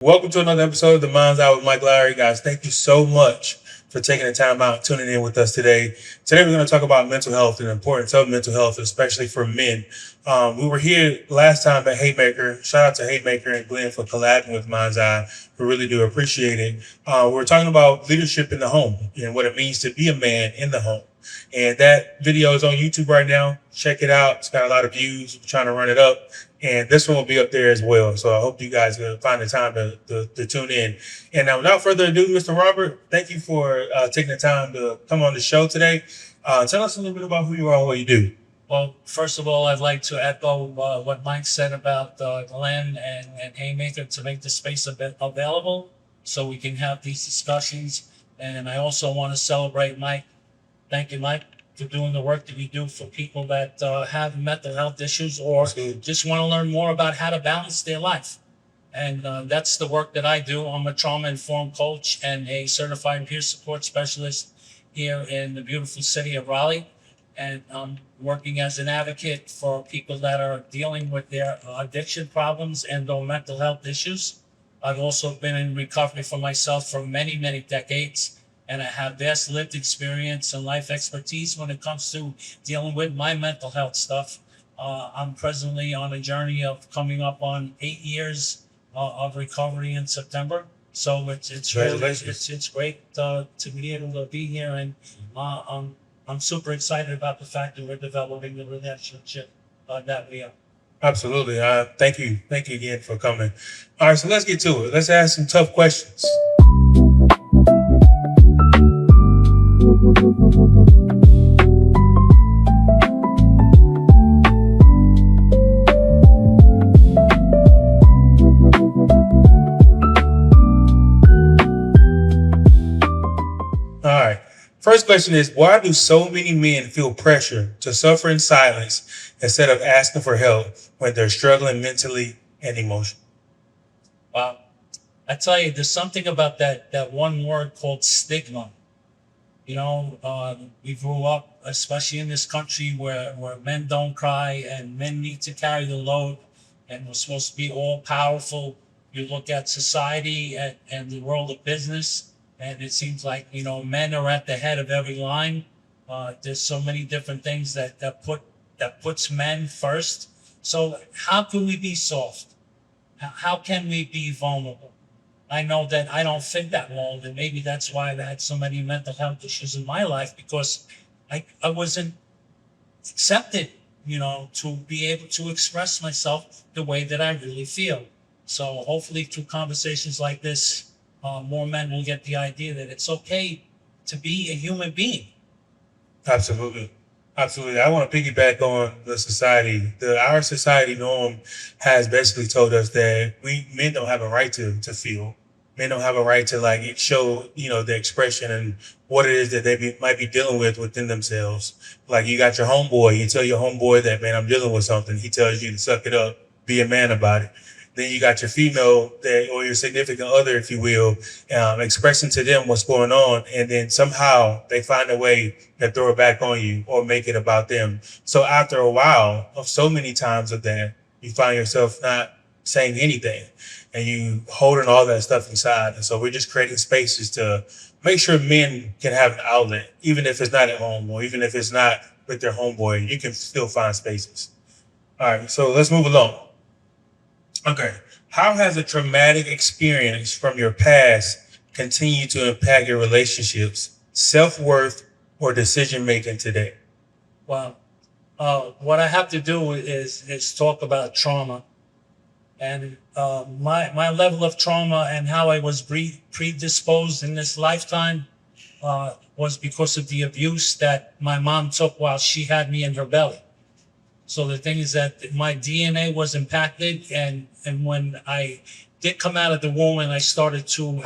Welcome to another episode of The Mind's Eye with Mike Laury. Guys, thank you so much for taking the time out, tuning in with us today. Today, we're going to talk about mental health and the importance of mental health, especially for men. We were here last time at Haymaker. Shout out to Haymaker and Glenn for collabing with Mind's Eye. We really do appreciate it. We were talking about leadership in the home and what it means to be a man in the home. And that video is on YouTube right now. Check it out. It's got a lot of views. We're trying to run it up. And this one will be up there as well. So I hope you guys will find the time to tune in. And now, without further ado, Mr. Robert, thank you for taking the time to come on the show today. Tell us a little bit about who you are and what you do. Well, first of all, I'd like to echo what Mike said about Glenn and Haymaker to make the space a bit available so we can have these discussions. And I also want to celebrate Mike. Thank you, Mike, for doing the work that you do for people that have mental health issues or just want to learn more about how to balance their life. And that's the work that I do. I'm a trauma-informed coach and a certified peer support specialist here in the beautiful city of Raleigh. And I'm working as an advocate for people that are dealing with their addiction problems and or mental health issues. I've also been in recovery for myself for many, many decades. And I have vast lived experience and life expertise when it comes to dealing with my mental health stuff. I'm presently on a journey of coming up on 8 years of recovery in September. So it's really, it's great to be able to be here, and I'm super excited about the fact that we're developing the relationship that we are. Absolutely. Thank you. Thank you again for coming. All right, so let's get to it. Let's ask some tough questions. All right. First question is, why do so many men feel pressure to suffer in silence instead of asking for help when they're struggling mentally and emotionally? Wow. I tell you, there's something about that one word called stigma. We grew up, especially in this country, where men don't cry and men need to carry the load, and we're supposed to be all powerful. You look at society and the world of business, and it seems like, men are at the head of every line. There's so many different things that puts men first. So how can we be soft? How can we be vulnerable? I know that I don't fit that mold, and maybe that's why I've had so many mental health issues in my life, because I wasn't accepted, to be able to express myself the way that I really feel. So hopefully through conversations like this, more men will get the idea that it's okay to be a human being. Absolutely. Absolutely. I want to piggyback on the society. Our society norm has basically told us that men don't have a right to feel. Men don't have a right to show, the expression and what it is that might be dealing with within themselves. Like, you got your homeboy, you tell your homeboy that, man, I'm dealing with something. He tells you to suck it up, be a man about it. Then you got your female or your significant other, if you will, expressing to them what's going on. And then somehow they find a way to throw it back on you or make it about them. So after a while of so many times of that, you find yourself not saying anything and you holding all that stuff inside. And so we're just creating spaces to make sure men can have an outlet, even if it's not at home or even if it's not with their homeboy, you can still find spaces. All right, so let's move along. Okay. How has a traumatic experience from your past continued to impact your relationships, self-worth, or decision-making today? Well, what I have to do is talk about trauma. And my level of trauma and how I was predisposed in this lifetime was because of the abuse that my mom took while she had me in her belly. So the thing is that my DNA was impacted, and when I did come out of the womb and I started to,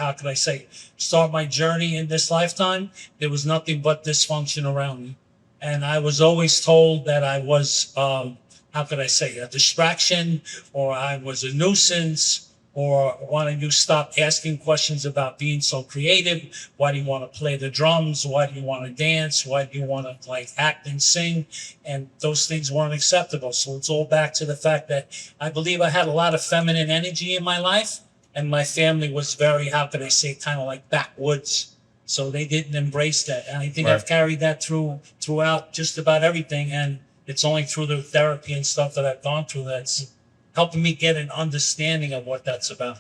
start my journey in this lifetime, there was nothing but dysfunction around me. And I was always told that I was, a distraction, or I was a nuisance, or why don't you stop asking questions about being so creative? Why do you want to play the drums? Why do you want to dance? Why do you want to act and sing? And those things weren't acceptable. So it's all back to the fact that I believe I had a lot of feminine energy in my life, and my family was very, how could I say, kind of like backwoods. So they didn't embrace that. And I think I've Right. carried that throughout just about everything. And it's only through the therapy and stuff that I've gone through that's helping me get an understanding of what that's about.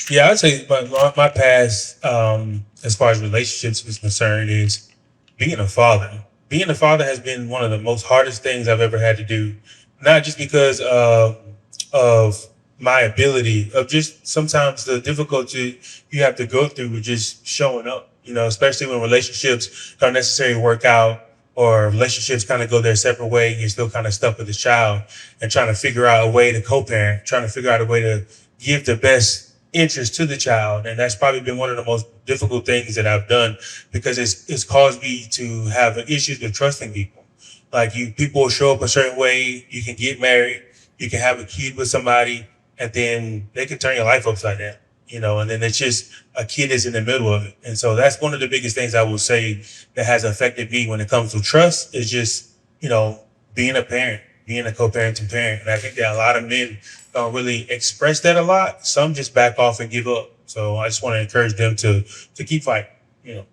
Yeah, I'd say my past, as far as relationships is concerned, is being a father. Being a father has been one of the most hardest things I've ever had to do. Not just because of my ability, of just sometimes the difficulty you have to go through with just showing up. You know, especially when relationships don't necessarily work out, or relationships kind of go their separate way, and you're still kind of stuck with the child and trying to figure out a way to co-parent, trying to figure out a way to give the best interest to the child. And that's probably been one of the most difficult things that I've done, because it's caused me to have issues with trusting people. Like, people will show up a certain way, you can get married, you can have a kid with somebody, and then they can turn your life upside down, you know, and then it's just a kid is in the middle of it. And so that's one of the biggest things I will say that has affected me when it comes to trust, is just, you know, being a parent, being a co-parenting parent. And I think that a lot of men don't really express that a lot. Some just back off and give up. So I just want to encourage them to keep fighting, you know.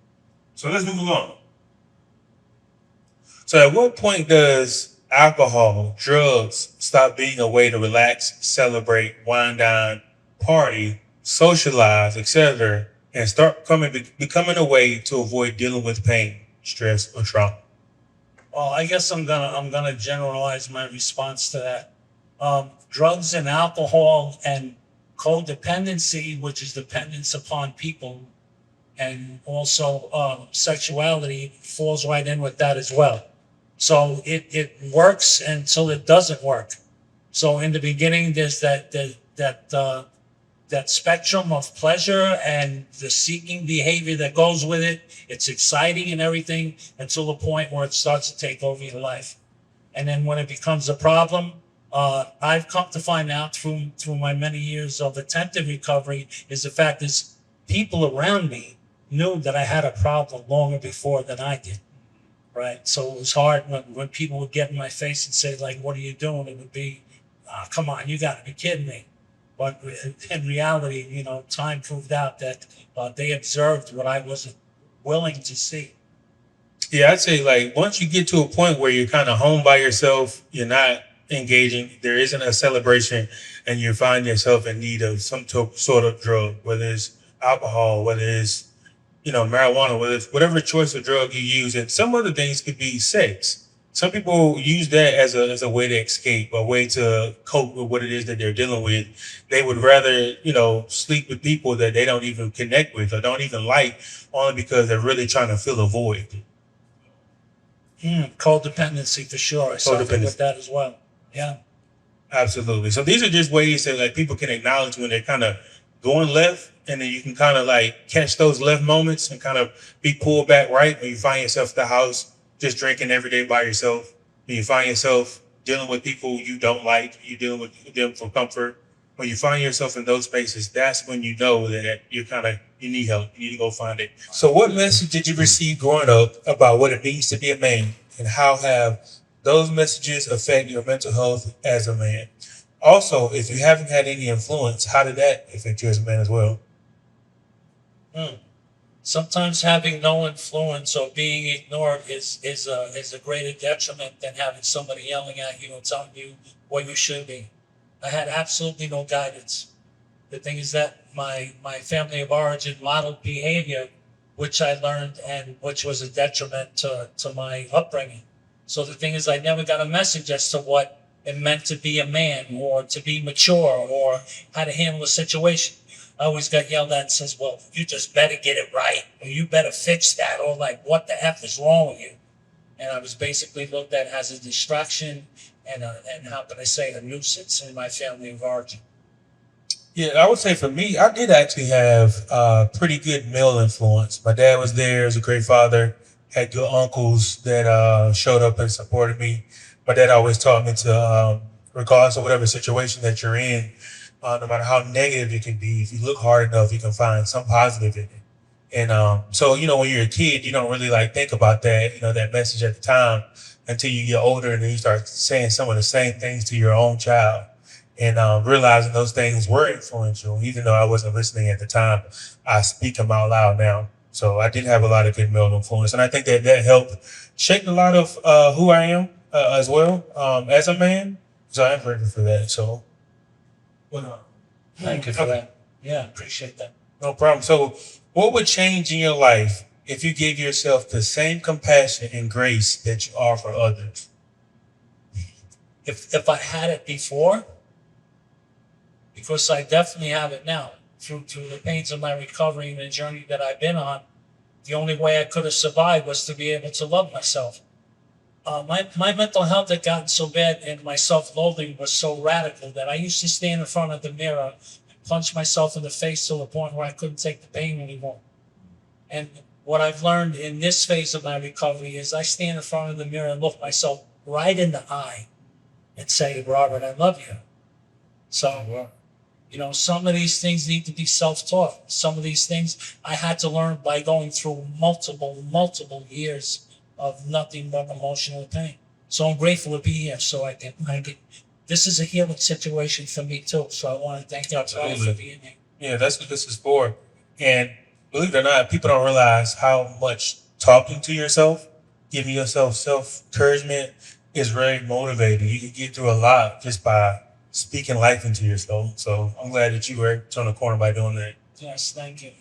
So let's move along. So at what point does alcohol, drugs stop being a way to relax, celebrate, wind down, party, socialize, etc., and start becoming a way to avoid dealing with pain, stress, or trauma? Well, I guess I'm gonna generalize my response to that. Drugs and alcohol and codependency, which is dependence upon people, and also sexuality falls right in with that as well. So it works until it doesn't work. So in the beginning, there's that spectrum of pleasure and the seeking behavior that goes with it. It's exciting and everything until the point where it starts to take over your life. And then when it becomes a problem, I've come to find out through my many years of attempted recovery, is the fact is people around me knew that I had a problem longer before than I did. Right. So it was hard when people would get in my face and say, like, what are you doing? It would be, come on, you got to be kidding me. But in reality, you know, time proved out that they observed what I wasn't willing to see. Yeah, I'd say, like, once you get to a point where you're kind of home by yourself, you're not engaging, there isn't a celebration, and you find yourself in need of some sort of drug, whether it's alcohol, whether it's, you know, marijuana, whether it's whatever choice of drug you use, and some other things could be sex. Some people use that as a way to escape, a way to cope with what it is that they're dealing with. They would rather, you know, sleep with people that they don't even connect with or don't even like, only because they're really trying to fill a void. Codependency for sure. I suffer Codependency. with that as well. Yeah. Absolutely. So these are just ways that, like, people can acknowledge when they're kind of going left, and then you can kind of like catch those left moments and kind of be pulled back right when you find yourself at the house just drinking every day by yourself. When you find yourself dealing with people you don't like, you dealing with them for comfort. When you find yourself in those spaces, that's when you know that you need help. You need to go find it. So what message did you receive growing up about what it means to be a man, and how have those messages affect your mental health as a man? Also, if you haven't had any influence, how did that affect you as a man as well? Hmm. Sometimes having no influence or being ignored is a greater detriment than having somebody yelling at you and telling you what you should be. I had absolutely no guidance. The thing is that my family of origin modeled behavior, which I learned and which was a detriment to my upbringing. So the thing is, I never got a message as to what it meant to be a man, or to be mature, or how to handle a situation. I always got yelled at and says, well, you just better get it right, or you better fix that, or like, what the F is wrong with you? And I was basically looked at as a distraction and how can I say, a nuisance in my family of origin. Yeah, I would say for me, I did actually have pretty good male influence. My dad was there, was a great father, had good uncles that showed up and supported me. My dad always taught me to, regardless of whatever situation that you're in, no matter how negative it can be, if you look hard enough, you can find some positive in it. And so, you know, when you're a kid, you don't really like think about that, you know, that message at the time, until you get older and then you start saying some of the same things to your own child. and realizing those things were influential, even though I wasn't listening at the time. I speak them out loud now. So I did have a lot of good male influence, and I think that that helped shape a lot of who I am as well as a man. So I'm grateful for that. So, well, Thank you for that. Yeah, appreciate that. no problem. So, what would change in your life if you gave yourself the same compassion and grace that you offer others? If I had it before, because I definitely have it now, through the pains of my recovery and the journey that I've been on, the only way I could have survived was to be able to love myself. My mental health had gotten so bad and my self-loathing was so radical that I used to stand in front of the mirror and punch myself in the face to the point where I couldn't take the pain anymore. And what I've learned in this phase of my recovery is I stand in front of the mirror and look myself right in the eye and say, Robert, I love you. So, some of these things need to be self-taught. Some of these things I had to learn by going through multiple years of nothing but emotional pain. So I'm grateful to be here. So I can this is a healing situation for me too. So I want to thank you for being here. Yeah, that's what this is for. And believe it or not, people don't realize how much talking to yourself, giving yourself self-encouragement is very motivating. You can get through a lot just by speaking life into yourself. So I'm glad that you were turned the corner by doing that. Yes, thank you.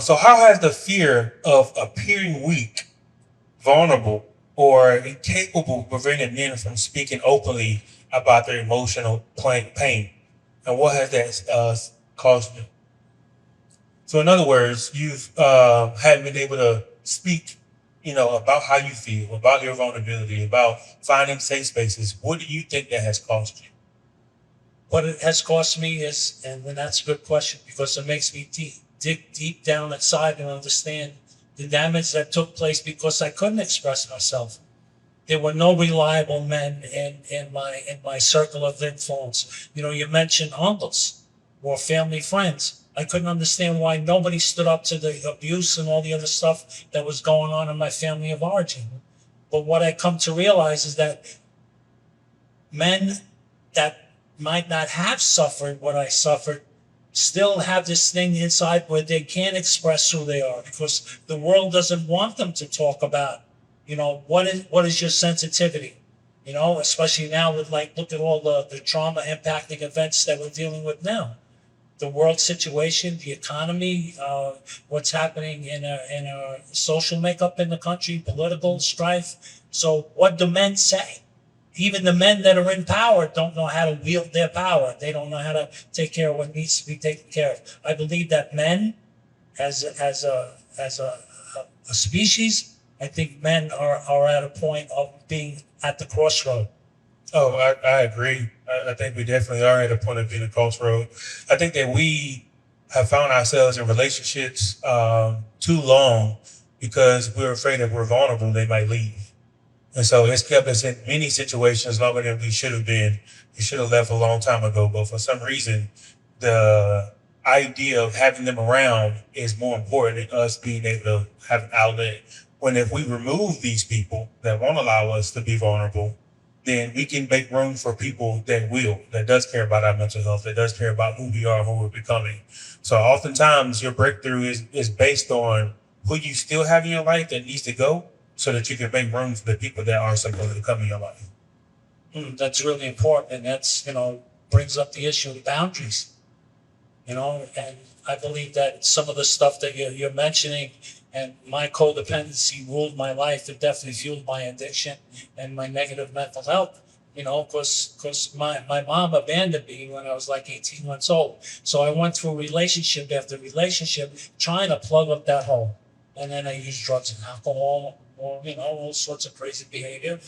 So how has the fear of appearing weak, vulnerable, or incapable prevented men from speaking openly about their emotional pain? And what has that caused you? So in other words, you've hadn't been able to speak, about how you feel, about your vulnerability, about finding safe spaces. What do you think that has cost you? What it has cost me is, and that's a good question because it makes me dig deep down inside and understand the damage that took place because I couldn't express myself. There were no reliable men in my circle of influence. You mentioned uncles or family friends. I couldn't understand why nobody stood up to the abuse and all the other stuff that was going on in my family of origin. But what I come to realize is that men that might not have suffered what I suffered still have this thing inside where they can't express who they are because the world doesn't want them to talk about, what is your sensitivity? Especially now with look at all the trauma impacting events that we're dealing with now. The world situation, the economy, what's happening in our social makeup in the country, political strife. So what do men say? Even the men that are in power don't know how to wield their power. They don't know how to take care of what needs to be taken care of. I believe that men, as a species, I think men are at a point of being at the crossroad. Oh, I agree. I think we definitely are at a point of being a crossroad. I think that we have found ourselves in relationships too long because we're afraid if we're vulnerable, they might leave. And so it's kept us in many situations longer than we should have been. We should have left a long time ago, but for some reason, the idea of having them around is more important than us being able to have an outlet. When if we remove these people that won't allow us to be vulnerable, then we can make room for people that does care about our mental health, that does care about who we are, who we're becoming. So oftentimes your breakthrough is based on who you still have in your life that needs to go, so that you can make room for the people that are supposed to come in your life. That's really important. And that's, brings up the issue of boundaries, and I believe that some of the stuff that you're mentioning and my codependency ruled my life. It definitely fueled my addiction and my negative mental health, because my mom abandoned me when I was like 18 months old. So I went through relationship after relationship trying to plug up that hole. And then I used drugs and alcohol, or all sorts of crazy behavior,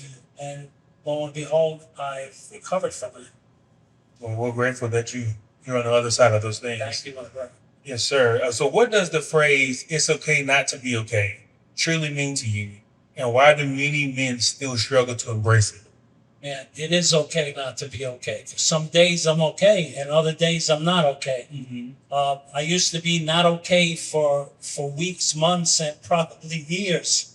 and lo and behold, I've recovered from it. Well, we're grateful that you're on the other side of those things. Thank you, my brother. Yes, sir. So what does the phrase "it's okay not to be okay" truly mean to you, and why do many men still struggle to embrace it? Man, it is okay not to be okay. Some days I'm okay, and other days I'm not okay. I used to be not okay for weeks, months, and probably years.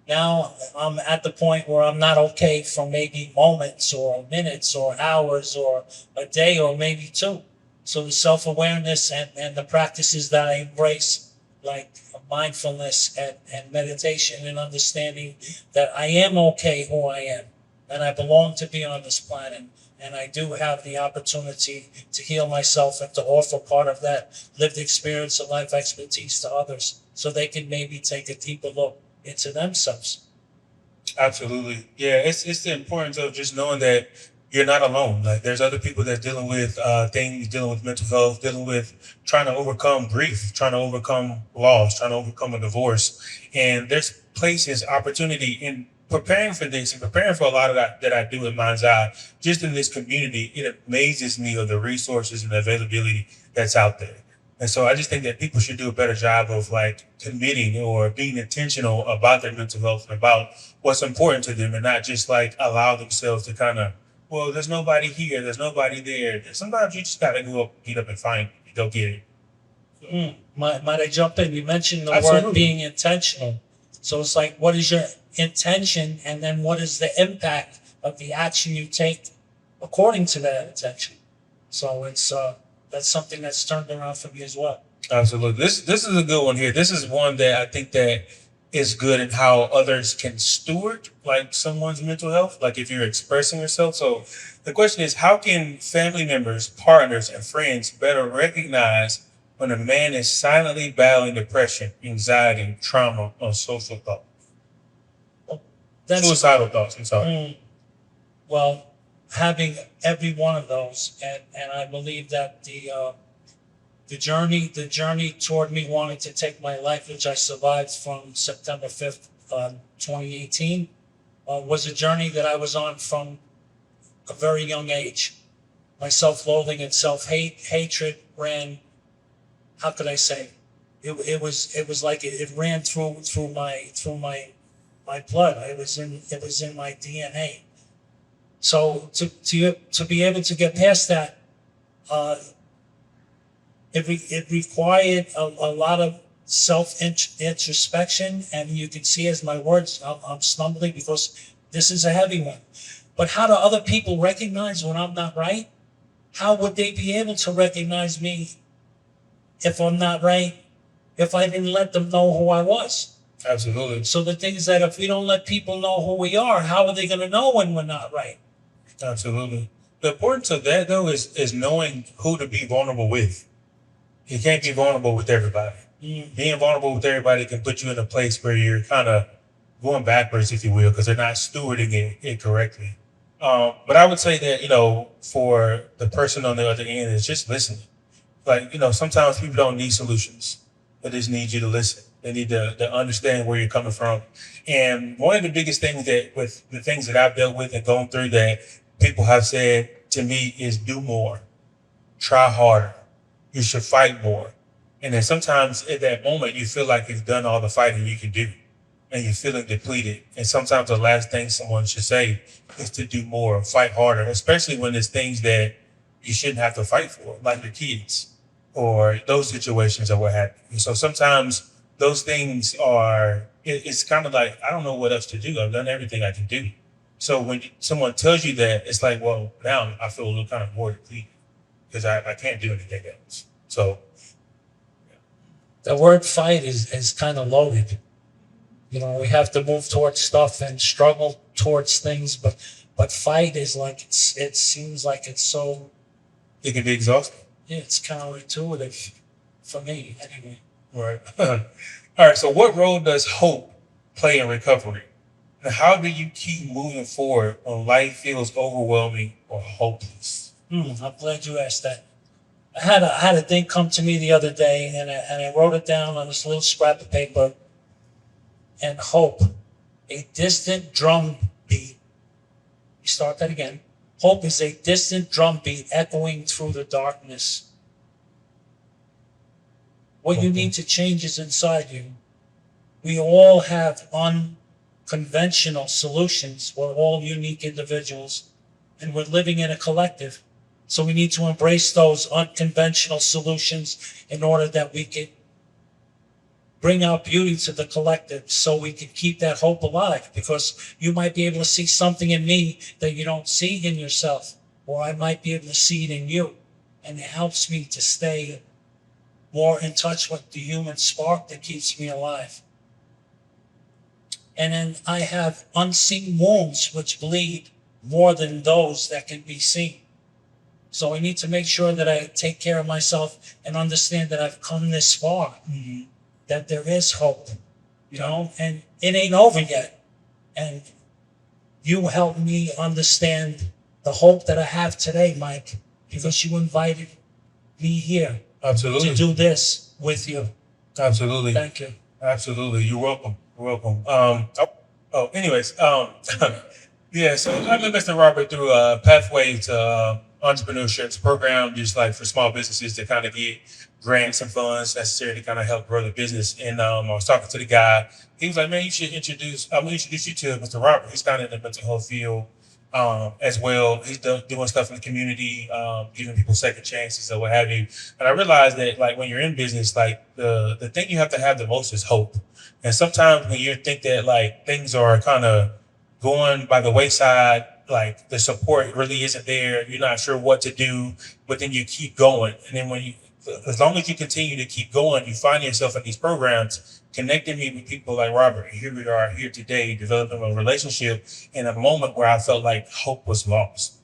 Now I'm at the point where I'm not okay for maybe moments or minutes or hours or a day or maybe two. So the self-awareness and the practices that I embrace, like mindfulness and meditation and understanding that I am okay who I am and I belong to be on this planet. And I do have the opportunity to heal myself and to offer part of that lived experience and life expertise to others so they can maybe take a deeper look into themselves. Absolutely. Yeah, it's the importance of just knowing that you're not alone. Like there's other people that's dealing with things, dealing with mental health, dealing with trying to overcome grief, trying to overcome loss, trying to overcome a divorce. And there's places, opportunity in preparing for this and preparing for a lot of that I do in Mind's Eye, just in this community, it amazes me of the resources and the availability that's out there. And so I just think that people should do a better job of like committing or being intentional about their mental health and about what's important to them and not just like allow themselves to kind of, well, there's nobody here, there's nobody there. Sometimes you just gotta go up, get up and find it, go get it. Might I jump in? You mentioned the Absolutely. word being intentional. So it's like, what is your intention? And then what is the impact of the action you take according to that intention? So that's something that's turned around for me as well. Absolutely. This is a good one here. This is one that I think that is good in how others can steward like someone's mental health, like if you're expressing yourself. So the question is, how can family members, partners, and friends better recognize when a man is silently battling depression, anxiety, trauma, or social thought? That's Suicidal thoughts, I'm sorry. well, having every one of those, and I believe that the journey toward me wanting to take my life, which I survived from September 5th, 2018, was a journey that I was on from a very young age. My self-loathing and self-hatred ran, how could I say? It was like it ran through my blood. It was in my DNA. So to be able to get past that, uh, it required a lot of self introspection, and you can see as my words, I'm stumbling because this is a heavy one. But how do other people recognize when I'm not right? How would they be able to recognize me if I'm not right? If I didn't let them know who I was. Absolutely. So the thing is that if we don't let people know who we are, how are they going to know when we're not right? Absolutely. The importance of that though is knowing who to be vulnerable with. You can't be vulnerable with everybody. Being vulnerable with everybody can put you in a place where you're kind of going backwards, if you will, because they're not stewarding it correctly. But I would say that, for the person on the other end is just listening. Like, sometimes people don't need solutions. They just need you to listen. They need to understand where you're coming from. And one of the biggest things that with the things that I've dealt with and gone through that people have said to me is do more, try harder. You should fight more. And then sometimes at that moment, you feel like you've done all the fighting you can do and you're feeling depleted. And sometimes the last thing someone should say is to do more, fight harder, especially when there's things that you shouldn't have to fight for, like your kids or those situations or what have you. So sometimes those things it's kind of like, I don't know what else to do. I've done everything I can do. So when someone tells you that, it's like, well, now I feel a little kind of more depleted because I can't do anything else. So The word fight is kind of loaded. We have to move towards stuff and struggle towards things, but fight is like it seems like it's so, it can be exhausting. yeah, it's counterintuitive for me anyway. Right. All right. So what role does hope play in recovery? And how do you keep moving forward when life feels overwhelming or hopeless? I'm glad you asked that. I had a thing come to me the other day, and I wrote it down on this little scrap of paper. And hope, a distant drum beat. You start that again. Hope is a distant drum beat echoing through the darkness. What you need to change is inside you. We all have unconventional solutions. We're all unique individuals, and we're living in a collective. So we need to embrace those unconventional solutions in order that we can bring out beauty to the collective so we can keep that hope alive, because you might be able to see something in me that you don't see in yourself, or I might be able to see it in you. And it helps me to stay more in touch with the human spark that keeps me alive. And then I have unseen wounds which bleed more than those that can be seen. So I need to make sure that I take care of myself and understand that I've come this far, that there is hope, and it ain't over yet. And you help me understand the hope that I have today, Mike, because you invited me here Absolutely. to do this with you. Absolutely. Thank you. Absolutely. You're welcome. You're welcome. Anyways, yeah, so I met Mr. Robert through a Pathway to Entrepreneurship. It's a program just like for small businesses to kind of get grants and funds necessary to kind of help grow the business. And I was talking to the guy. He was like, man, I'm going to introduce you to Mr. Robert. He's kind of in the mental health field as well. He's doing stuff in the community, giving people second chances or what have you. And I realized that like when you're in business, like the thing you have to have the most is hope. And sometimes when you think that like things are kind of going by the wayside, like the support really isn't there, you're not sure what to do, but then you keep going. And then as long as you continue to keep going, you find yourself in these programs, connecting me with people like Robert. And here we are here today, developing a relationship in a moment where I felt like hope was lost.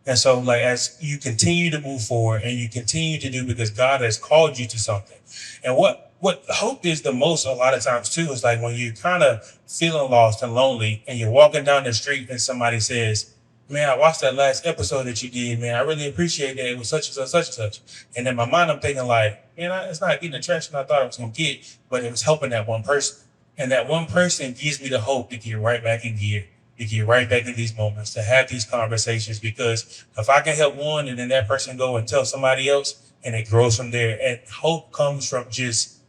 And so like, as you continue to move forward and you continue to do because God has called you to something. And what hope is the most a lot of times too, is like when you kind of feeling lost and lonely and you're walking down the street and somebody says, man, I watched that last episode that you did, man. I really appreciate that. It was such and such, such and such. And in my mind, I'm thinking like, man, it's not getting the traction I thought I was going to get, but it was helping that one person. And that one person gives me the hope to get right back in gear, to get right back in these moments, to have these conversations, because if I can help one and then that person go and tell somebody else and it grows from there. And hope comes from just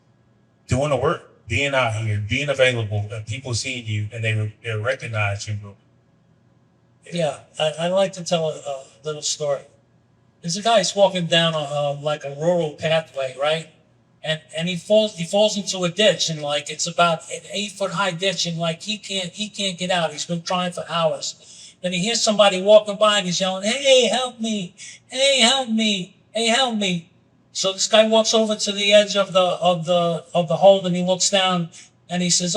doing the work, being out here, being available, and people seeing you and they recognize you. Yeah, I like to tell a little story. There's a guy who's walking down like a rural pathway, right? And he falls into a ditch, and like it's about an 8-foot high ditch, and like he can't get out. He's been trying for hours. Then he hears somebody walking by and he's yelling, "Hey, help me! Hey, help me! Hey, help me!" So this guy walks over to the edge of the hole, and he looks down and he says,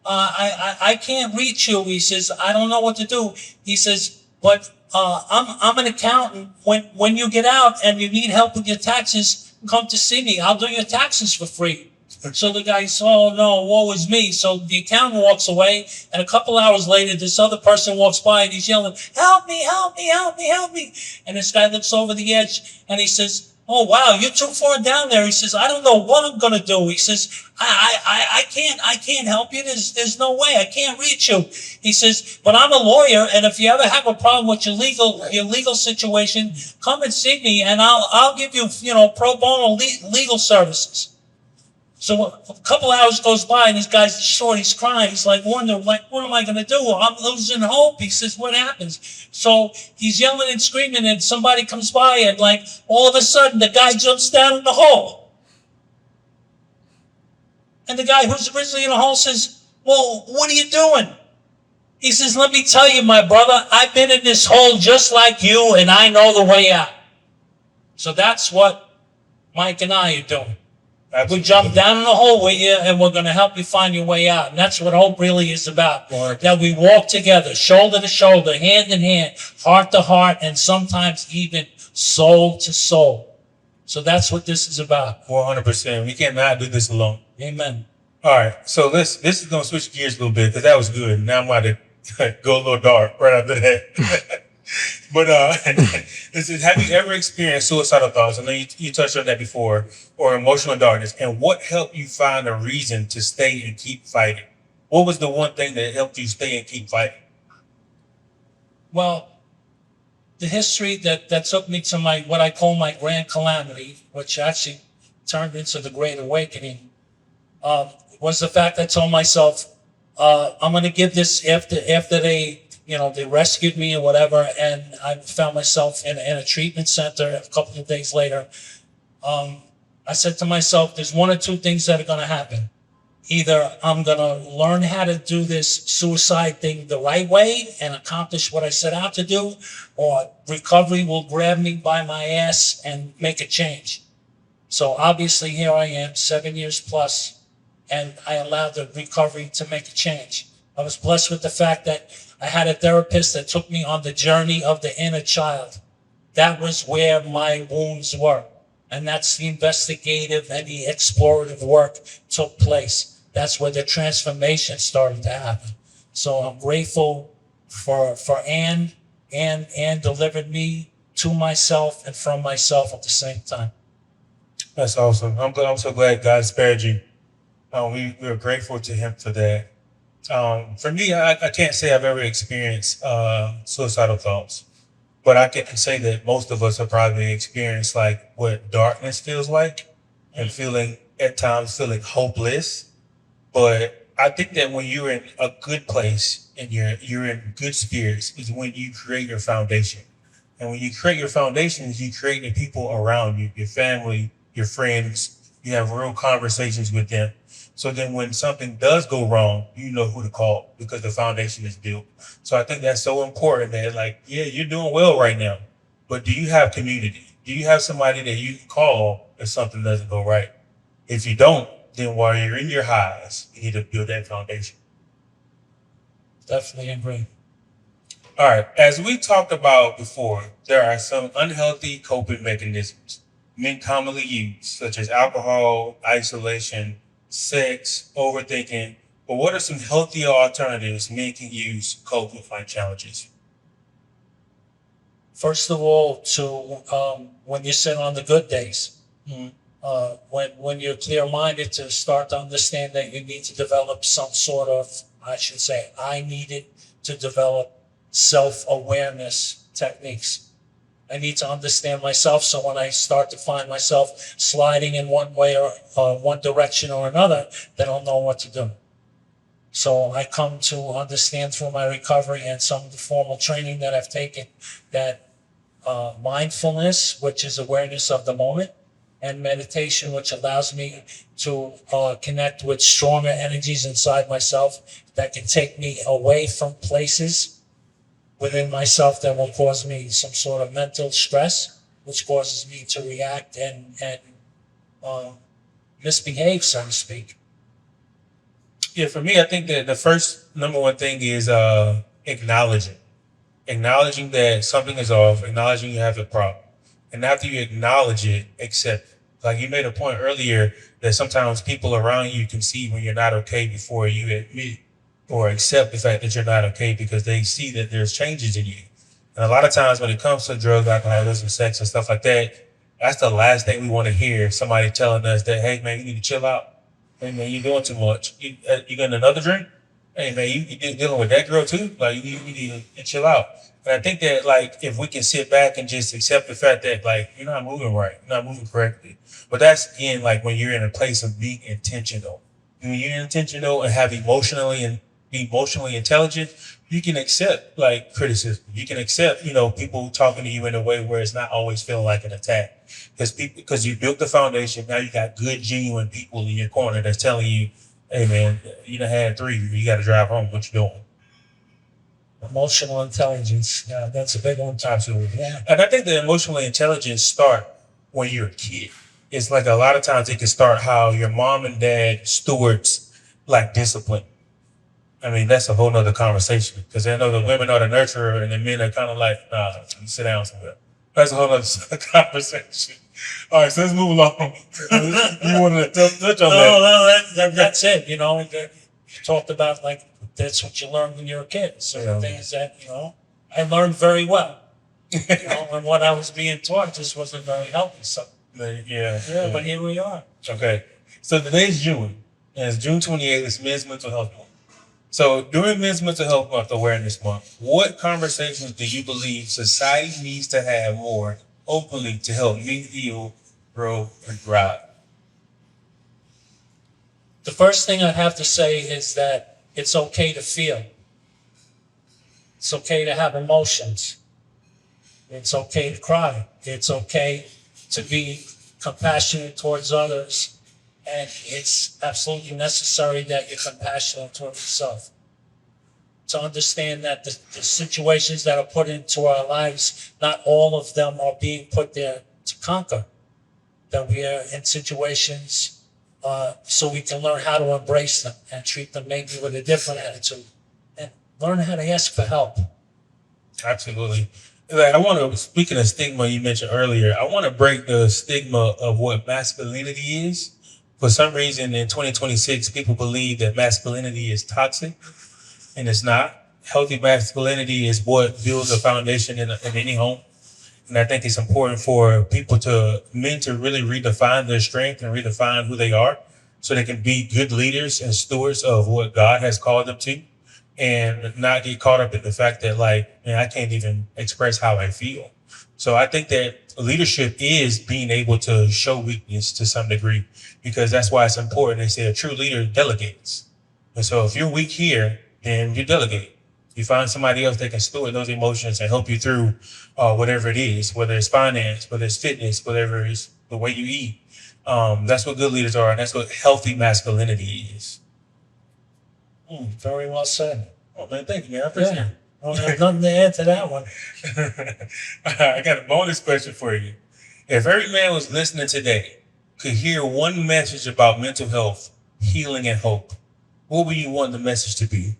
I can't reach you. He says, I don't know what to do. He says, but I'm an accountant. When you get out and you need help with your taxes, come to see me. I'll do your taxes for free. So the guy says, oh no, woe is me. So the accountant walks away, and a couple hours later, this other person walks by and he's yelling, help me, help me, help me, help me. And this guy looks over the edge and he says, oh wow, you're too far down there. He says, I don't know what I'm gonna do. He says, I can't help you. There's no way. I can't reach you. He says, but I'm a lawyer, and if you ever have a problem with your legal situation, come and see me, and I'll give you pro bono legal services. So a couple hours goes by, and this guy's short. He's crying. He's like wondering, like, what am I going to do? I'm losing hope. He says, what happens? So he's yelling and screaming, and somebody comes by, and like all of a sudden, the guy jumps down in the hole. And the guy who's originally in the hole says, well, what are you doing? He says, let me tell you, my brother, I've been in this hole just like you, and I know the way out. So that's what Mike and I are doing. We jump down in the hole with you, and we're going to help you find your way out. And that's what hope really is about. That we walk together, shoulder to shoulder, hand in hand, heart to heart, and sometimes even soul to soul. So that's what this is about. 100%. We cannot do this alone. Amen. All right. So this is going to switch gears a little bit because that was good. Now I'm about to go a little dark right after that. But listen, have you ever experienced suicidal thoughts? I know you touched on that before, or emotional darkness. And what helped you find a reason to stay and keep fighting? What was the one thing that helped you stay and keep fighting? Well, the history that took me to what I call my grand calamity, which actually turned into the Great Awakening, was the fact I told myself, I'm going to give this after they rescued me or whatever, and I found myself in a treatment center a couple of days later. I said to myself, there's one or two things that are going to happen. Either I'm going to learn how to do this suicide thing the right way and accomplish what I set out to do, or recovery will grab me by my ass and make a change. So obviously here I am, 7 years plus, and I allowed the recovery to make a change. I was blessed with the fact that I had a therapist that took me on the journey of the inner child. That was where my wounds were. And that's the investigative and the explorative work took place. That's where the transformation started to happen. So I'm grateful for Anne. Anne delivered me to myself and from myself at the same time. That's awesome. I'm so glad God spared you. We're grateful to Him for that. For me, I can't say I've ever experienced suicidal thoughts, but I can say that most of us have probably experienced like what darkness feels like, and feeling at times feeling hopeless. But I think that when you're in a good place and you're in good spirits is when you create your foundation. And when you create your foundations, you create the people around you, your family, your friends. You have real conversations with them. So then when something does go wrong, you know who to call because the foundation is built. So I think that's so important that like, yeah, you're doing well right now, but do you have community? Do you have somebody that you can call if something doesn't go right? If you don't, then while you're in your highs, you need to build that foundation. Definitely agree. All right. As we talked about before, there are some unhealthy coping mechanisms men commonly use, such as alcohol, isolation, sex, overthinking. But what are some healthier alternatives men can use to cope with life challenges? First of all, when you sit on the good days, Mhm. when you're clear-minded, to start to understand that you need to develop some sort of, I should say, I needed to develop self-awareness techniques. I need to understand myself, so when I start to find myself sliding in one way or one direction or another, then I'll know what to do. So I come to understand through my recovery and some of the formal training that I've taken that mindfulness, which is awareness of the moment, and meditation, which allows me to connect with stronger energies inside myself that can take me away from places within myself that will cause me some sort of mental stress, which causes me to react and uh, misbehave, so to speak. Yeah, for me, I think that the first number one thing is acknowledging that something is off, acknowledging you have a problem. And after you acknowledge it, accept it. Like you made a point earlier that sometimes people around you can see when you're not okay before you admit or accept the fact that you're not okay because they see that there's changes in you. And a lot of times when it comes to drugs, alcoholism, sex, and stuff like that, that's the last thing we want to hear. Somebody telling us that, hey, man, you need to chill out. Hey, man, you're doing too much. You getting another drink? Hey, man, you dealing with that girl too? Like, you need to chill out. And I think that, like, if we can sit back and just accept the fact that, like, you're not moving right, you're not moving correctly. But that's, again, like, when you're in a place of being intentional. When you're intentional and have emotionally and be emotionally intelligent, you can accept, like, criticism. You can accept, people talking to you in a way where it's not always feeling like an attack. Because you built the foundation, now you got good, genuine people in your corner that's telling you, hey, man, you done had three, you got to drive home. What you doing? Emotional intelligence, yeah, that's a big one too. Absolutely. Yeah. And I think the emotional intelligence start when you're a kid. It's like a lot of times it can start how your mom and dad stewards like discipline. I mean, that's a whole nother conversation because I know the women are the nurturer and the men are kind of like, nah, you sit down somewhere. That's a whole other conversation. All right, so let's move along. You wanted to touch on that? No, that's it. You talked about like that's what you learn when you're a kid. So the things that I learned very well. And what I was being taught just wasn't very healthy. So Yeah. but here we are. Okay. So today's June, and it's June 28th. It's Men's Mental Health Month. So during Men's Mental Health Month, Awareness Month, what conversations do you believe society needs to have more openly to help men heal, grow, and thrive? The first thing I have to say is that it's okay to feel. It's okay to have emotions. It's okay to cry. It's okay to be compassionate towards others, and it's absolutely necessary that you're compassionate towards yourself. To understand that the situations that are put into our lives, not all of them are being put there to conquer. That we are in situations so we can learn how to embrace them and treat them maybe with a different attitude, and learn how to ask for help. Absolutely. Like, I want to, speaking of stigma, you mentioned earlier, I want to break the stigma of what masculinity is. For some reason, in 2026, people believe that masculinity is toxic, and it's not. Healthy masculinity is what builds a foundation in any home. And I think it's important for men to really redefine their strength and redefine who they are so they can be good leaders and stewards of what God has called them to, and not get caught up in the fact that, like, man, I can't even express how I feel. So I think that leadership is being able to show weakness to some degree, because that's why it's important. They say a true leader delegates. And so if you're weak here, then you delegate. You find somebody else that can steward those emotions and help you through whatever it is, whether it's finance, whether it's fitness, whatever it's the way you eat. That's what good leaders are, and that's what healthy masculinity is. Very well said. Oh, man, thank you, man. I appreciate it. I don't have nothing to add to that one. I got a bonus question for you. If every man was listening today could hear one message about mental health, healing, and hope, what would you want the message to be?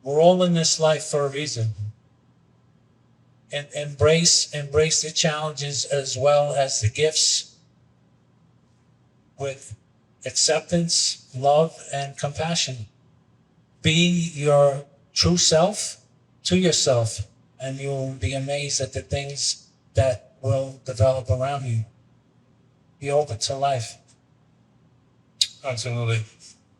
We're all in this life for a reason. And embrace the challenges as well as the gifts with acceptance, love, and compassion. Be your true self to yourself, and you'll be amazed at the things that will develop around you. Be open to life. Absolutely.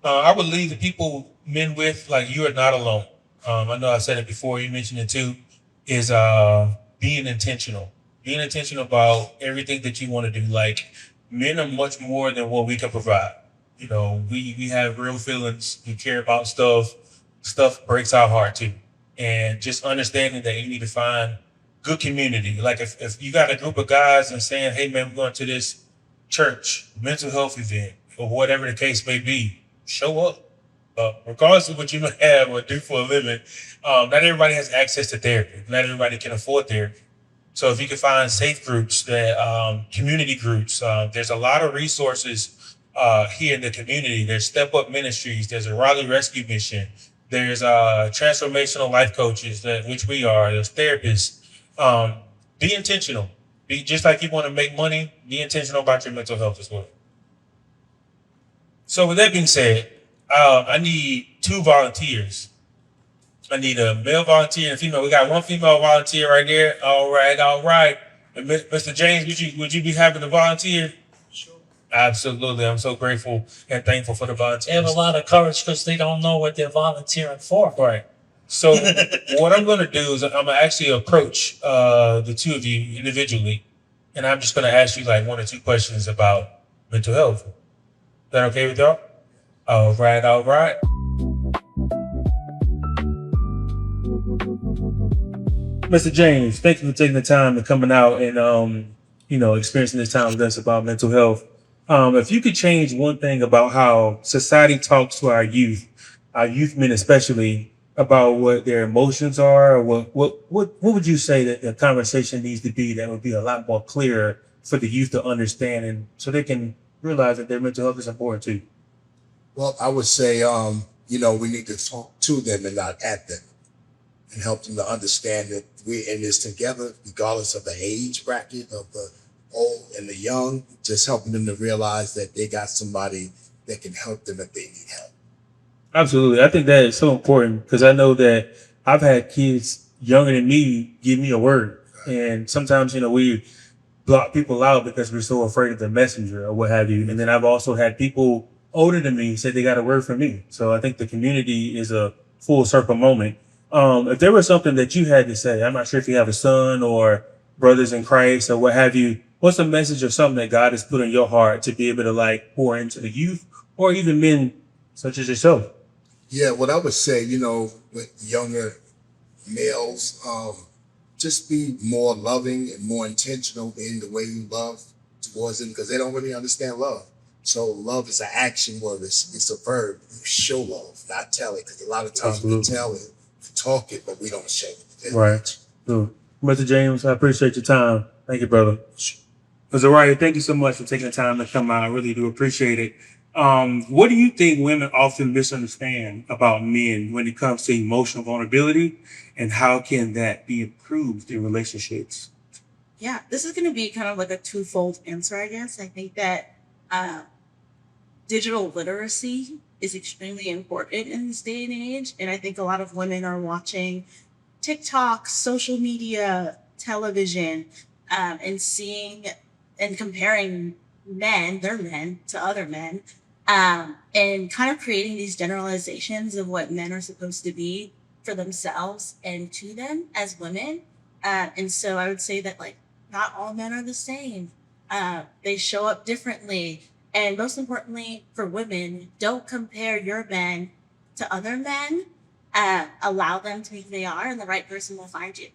I would leave the people, men, with, like, you are not alone. I know I said it before, you mentioned it too, is being intentional. Being intentional about everything that you want to do. Like, men are much more than what we can provide. You know, we have real feelings. We care about stuff. Stuff breaks our heart too. And just understanding that you need to find good community. Like, if you got a group of guys and saying, hey man, we're going to this church, mental health event, or whatever the case may be, show up. Regardless of what you may have or do for a living, not everybody has access to therapy. Not everybody can afford therapy. So if you can find safe groups, that community groups, there's a lot of resources here in the community. There's Step Up Ministries. There's a Raleigh Rescue Mission. There's transformational life coaches, which we are. There's therapists. Be intentional. Be just like you want to make money. Be intentional about your mental health as well. So with that being said, I need 2 volunteers. I need a male volunteer and a female. We got 1 female volunteer right there. All right. And Mr. James, would you be happy to volunteer? Sure. Absolutely. I'm so grateful and thankful for the volunteers. They have a lot of courage because they don't know what they're volunteering for. Right. So what I'm going to do is I'm going to actually approach the 2 of you individually, and I'm just going to ask you like 1 or 2 questions about mental health. Is that okay with y'all? All right. Mr. James, thank you for taking the time and coming out and, experiencing this time with us about mental health. If you could change one thing about how society talks to our youth men especially, about what their emotions are, or what would you say that the conversation needs to be that would be a lot more clearer for the youth to understand, and so they can realize that their mental health is important too? Well, I would say, we need to talk to them and not at them, and help them to understand that we're in this together, regardless of the age bracket of the old and the young, just helping them to realize that they got somebody that can help them if they need help. Absolutely. I think that is so important, because I know that I've had kids younger than me give me a word. And sometimes, we block people out because we're so afraid of the messenger or what have you. And then I've also had people older than me say they got a word from me. So I think the community is a full circle moment. If there was something that you had to say, I'm not sure if you have a son or brothers in Christ or what have you, what's a message or something that God has put in your heart to be able to like pour into the youth or even men such as yourself? Yeah, what I would say, with younger males, just be more loving and more intentional in the way you love towards them because they don't really understand love. So love is an action word. It's a verb. You show love, not tell it. Because a lot of times we Absolutely. tell it, we talk it, but we don't show it. Right. So, Mr. James, I appreciate your time. Thank you, brother. Mr. Wright, thank you so much for taking the time to come out. I really do appreciate it. What do you think women often misunderstand about men when it comes to emotional vulnerability, and how can that be improved in relationships? Yeah, this is going to be kind of like a twofold answer, I guess. I think that uh, digital literacy is extremely important in this day and age. And I think a lot of women are watching TikTok, social media, television, and seeing and comparing their men to other men, and kind of creating these generalizations of what men are supposed to be for themselves and to them as women. And so I would say that, like, not all men are the same. They show up differently. And most importantly, for women, don't compare your men to other men. Allow them to be who they are, and the right person will find you.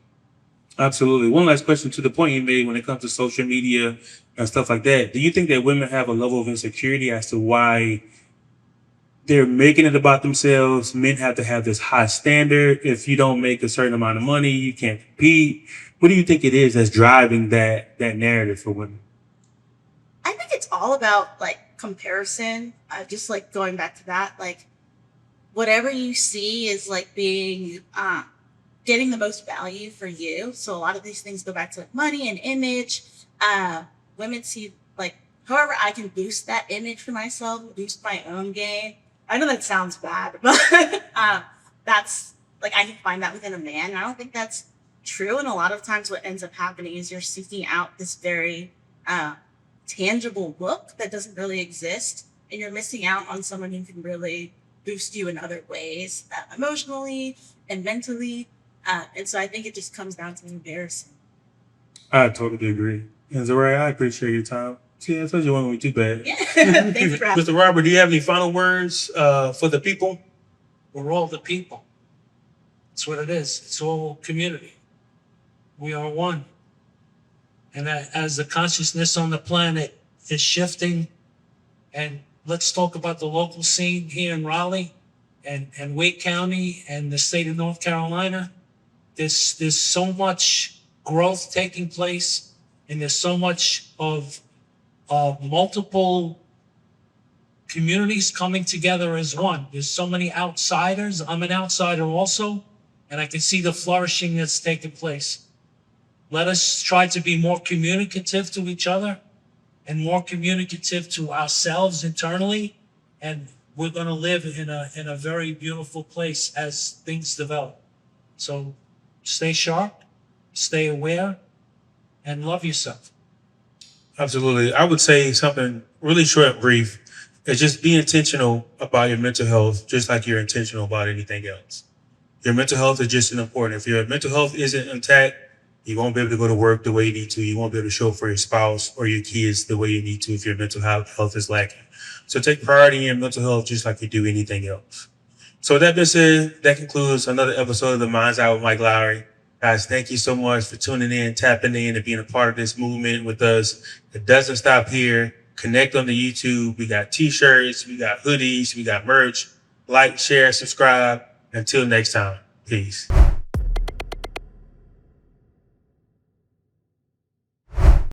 Absolutely. One last question to the point you made when it comes to social media and stuff like that. Do you think that women have a level of insecurity as to why they're making it about themselves? Men have to have this high standard. If you don't make a certain amount of money, you can't compete. What do you think it is that's driving that narrative for women? I think it's all about like comparison. Just like going back to that, like whatever you see is like being getting the most value for you. So a lot of these things go back to like money and image. Women see like however I can boost that image for myself, boost my own game. I know that sounds bad, but that's like I can find that within a man. And I don't think that's true. And a lot of times, what ends up happening is you're seeking out this very tangible look that doesn't really exist, and you're missing out on someone who can really boost you in other ways, emotionally and mentally. And so I think it just comes down to embarrassing. I totally agree. And Zarai, I appreciate your time. See, I told you it wasn't too bad. Yeah. Thank you for having me. Mr. Robert, do you have any final words for the people? We're all the people. That's what it is. It's all community. We are one. And as the consciousness on the planet is shifting, and let's talk about the local scene here in Raleigh and Wake County and the state of North Carolina. There's so much growth taking place, and there's so much of multiple communities coming together as one. There's so many outsiders. I'm an outsider also, and I can see the flourishing that's taking place. Let us try to be more communicative to each other and more communicative to ourselves internally, and we're going to live in a very beautiful place as things develop. So stay sharp, stay aware, and love yourself. Absolutely. I would say something really short and brief is just be intentional about your mental health, just like you're intentional about anything else. Your mental health is just as important. If your mental health isn't intact, you won't be able to go to work the way you need to. You won't be able to show up for your spouse or your kids the way you need to if your mental health is lacking. So take priority in your mental health just like you do anything else. So with that being said, that concludes another episode of The Mind's Eye with Mike Laury. Guys, thank you so much for tuning in, tapping in, and being a part of this movement with us. It doesn't stop here. Connect on the YouTube. We got t-shirts, we got hoodies, we got merch. Like, share, subscribe. Until next time, peace.